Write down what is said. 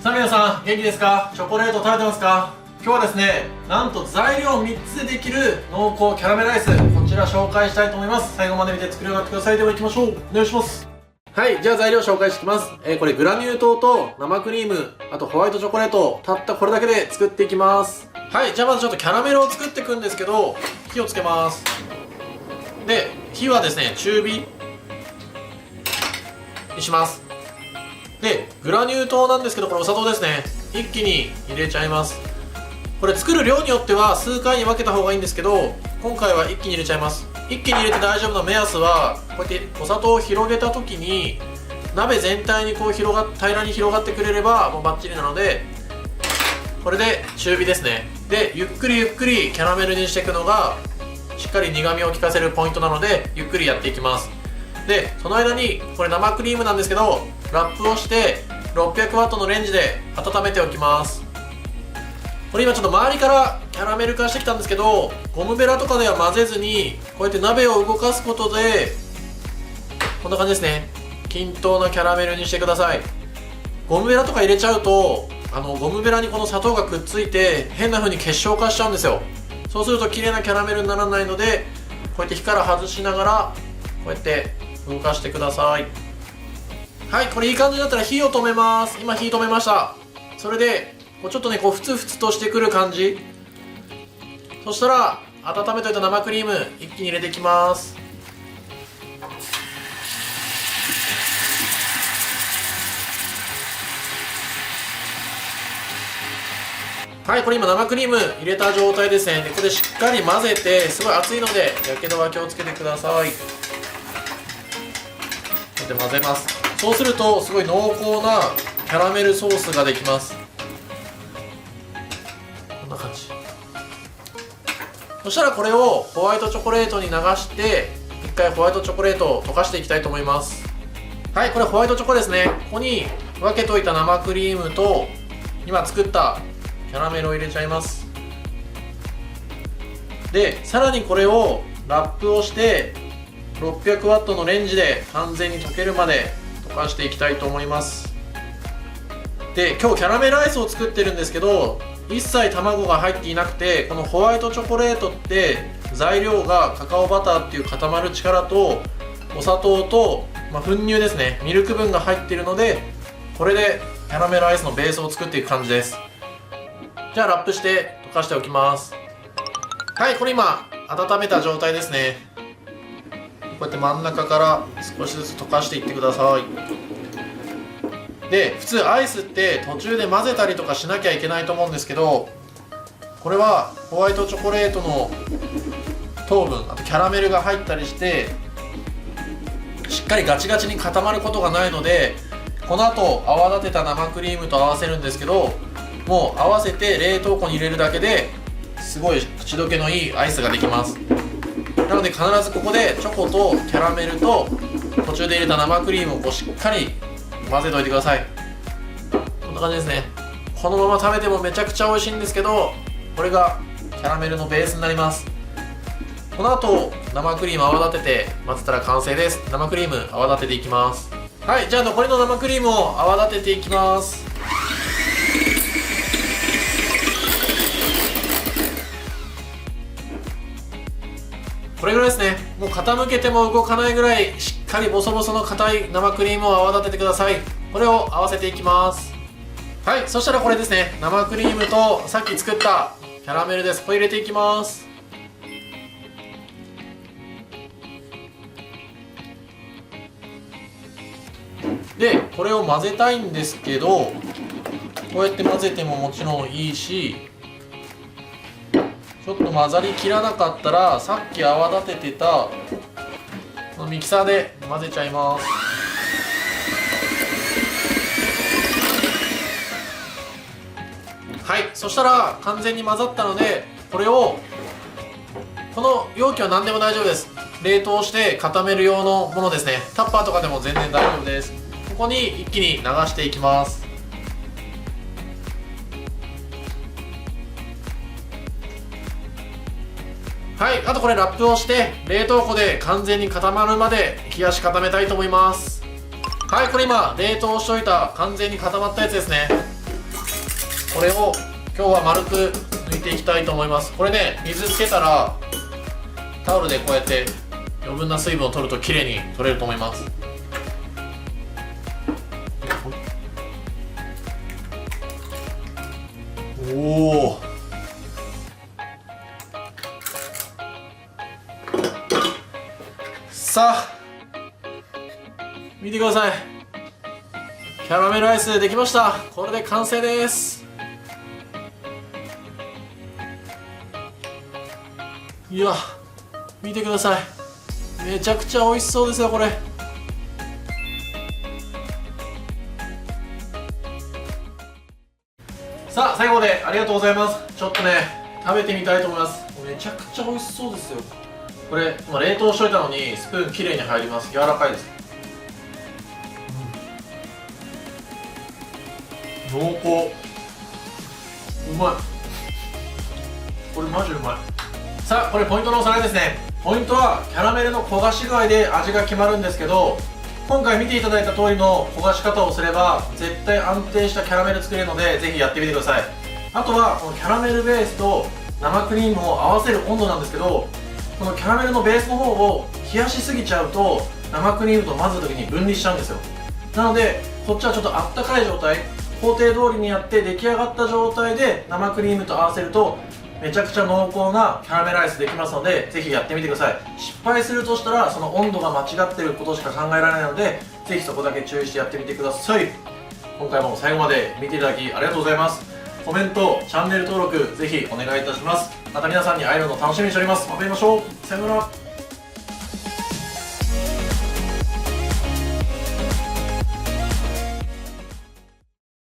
さあ皆さん元気ですか？チョコレート食べてますか？今日はですね、なんと材料3つでできる濃厚キャラメルアイス、こちら紹介したいと思います。最後まで見て作り上がってください。では行きましょう。お願いします。はい、じゃあ材料紹介していきます。これグラニュー糖と生クリーム、あとホワイトチョコレート、たったこれだけで作っていきます。はい、じゃあまずちょっとキャラメルを作っていくんですけど、火をつけます。で、火はですね、中火にします。で、グラニュー糖なんですけど、これお砂糖ですね。一気に入れちゃいます。これ作る量によっては数回に分けた方がいいんですけど、今回は一気に入れちゃいます。一気に入れて大丈夫な目安は、こうやってお砂糖を広げた時に鍋全体にこう平らに広がってくれればもうバッチリなので、これで中火ですね。で、ゆっくりゆっくりキャラメルにしていくのがしっかり苦味を効かせるポイントなので、ゆっくりやっていきます。で、その間にこれ生クリームなんですけど、ラップをして600ワットのレンジで温めておきます。これ今ちょっと周りからキャラメル化してきたんですけど、ゴムベラとかでは混ぜずにこうやって鍋を動かすことでこんな感じですね、均等なキャラメルにしてください。ゴムベラとか入れちゃうとゴムベラにこの砂糖がくっついて変な風に結晶化しちゃうんですよ。そうすると綺麗なキャラメルにならないので、こうやって火から外しながらこうやって動かしてください。はい、これいい感じになったら火を止めます。今火止めました。それでちょっとね、こうふつふつとしてくる感じ。そしたら温めといた生クリーム一気に入れていきます。はい、これ今生クリーム入れた状態ですね。で、これしっかり混ぜて、すごい熱いのでやけどは気をつけてください。こうやって混ぜます。そうするとすごい濃厚なキャラメルソースができます。こんな感じ。そしたらこれをホワイトチョコレートに流して、一回ホワイトチョコレートを溶かしていきたいと思います。はい、これホワイトチョコですね。ここに分けといた生クリームと今作ったキャラメルを入れちゃいます。で、さらにこれをラップをして600ワットのレンジで完全に溶けるまで溶かしていきたいと思います。で、今日キャラメルアイスを作ってるんですけど、一切卵が入っていなくて、このホワイトチョコレートって材料がカカオバターっていう固まる力とお砂糖と、粉乳ですね、ミルク分が入っているので、これでキャラメルアイスのベースを作っていく感じです。じゃあラップして溶かしておきます。はい、これ今温めた状態ですね。こうやって真ん中から少しずつ溶かしていってください。で、普通アイスって途中で混ぜたりとかしなきゃいけないと思うんですけど、これはホワイトチョコレートの糖分、あとキャラメルが入ったりしてしっかりガチガチに固まることがないので、この後泡立てた生クリームと合わせるんですけど、もう合わせて冷凍庫に入れるだけですごい口どけのいいアイスができます。なので必ずここでチョコとキャラメルと途中で入れた生クリームをこうしっかり混ぜといてください。こんな感じですね。このまま食べてもめちゃくちゃ美味しいんですけど、これがキャラメルのベースになります。この後生クリーム泡立てて混ぜたら完成です。生クリーム泡立てていきます。はい、じゃあ残りの生クリームを泡立てていきます。これぐらいですね。もう傾けても動かないぐらいしっかりボソボソの硬い生クリームを泡立ててください。これを合わせていきます。はい、そしたらこれですね、生クリームとさっき作ったキャラメルです。これ入れていきます。で、これを混ぜたいんですけど、こうやって混ぜてももちろんいいし、ちょっと混ざりきらなかったらさっき泡立ててたこのミキサーで混ぜちゃいます。はい、そしたら完全に混ざったので、これをこの容器は何でも大丈夫です。冷凍して固める用のものですね。タッパーとかでも全然大丈夫です。ここに一気に流していきます。はい、あとこれラップをして冷凍庫で完全に固まるまで冷やし固めたいと思います。はい、これ今冷凍しといた完全に固まったやつですね。これを今日は丸く抜いていきたいと思います。これね、水つけたらタオルでこうやって余分な水分を取るときれいに取れると思います。おお、さあ見てください、キャラメルアイスできました。これで完成です。いや、見てください、めちゃくちゃ美味しそうですよこれ。さあ最後までありがとうございます。ちょっとね食べてみたいと思います。めちゃくちゃ美味しそうですよ。これ今冷凍しといたのにスプーンきれいに入ります。柔らかいです。濃厚、うまい、これマジうまい。さあこれポイントのおさらいですね。ポイントはキャラメルの焦がし具合で味が決まるんですけど、今回見ていただいた通りの焦がし方をすれば絶対安定したキャラメル作れるので、ぜひやってみてください。あとはこのキャラメルベースと生クリームを合わせる温度なんですけど、このキャラメルのベースの方を冷やしすぎちゃうと生クリームと混ぜた時に分離しちゃうんですよ。なのでこっちはちょっとあったかい状態、工程通りにやって出来上がった状態で生クリームと合わせるとめちゃくちゃ濃厚なキャラメルアイスできますので、ぜひやってみてください。失敗するとしたらその温度が間違ってることしか考えられないので、ぜひそこだけ注意してやってみてください。今回も最後まで見ていただきありがとうございます。コメント、チャンネル登録ぜひお願いいたします。また皆さんに会えるのを楽しみにしております。また会いましょう。さよなら。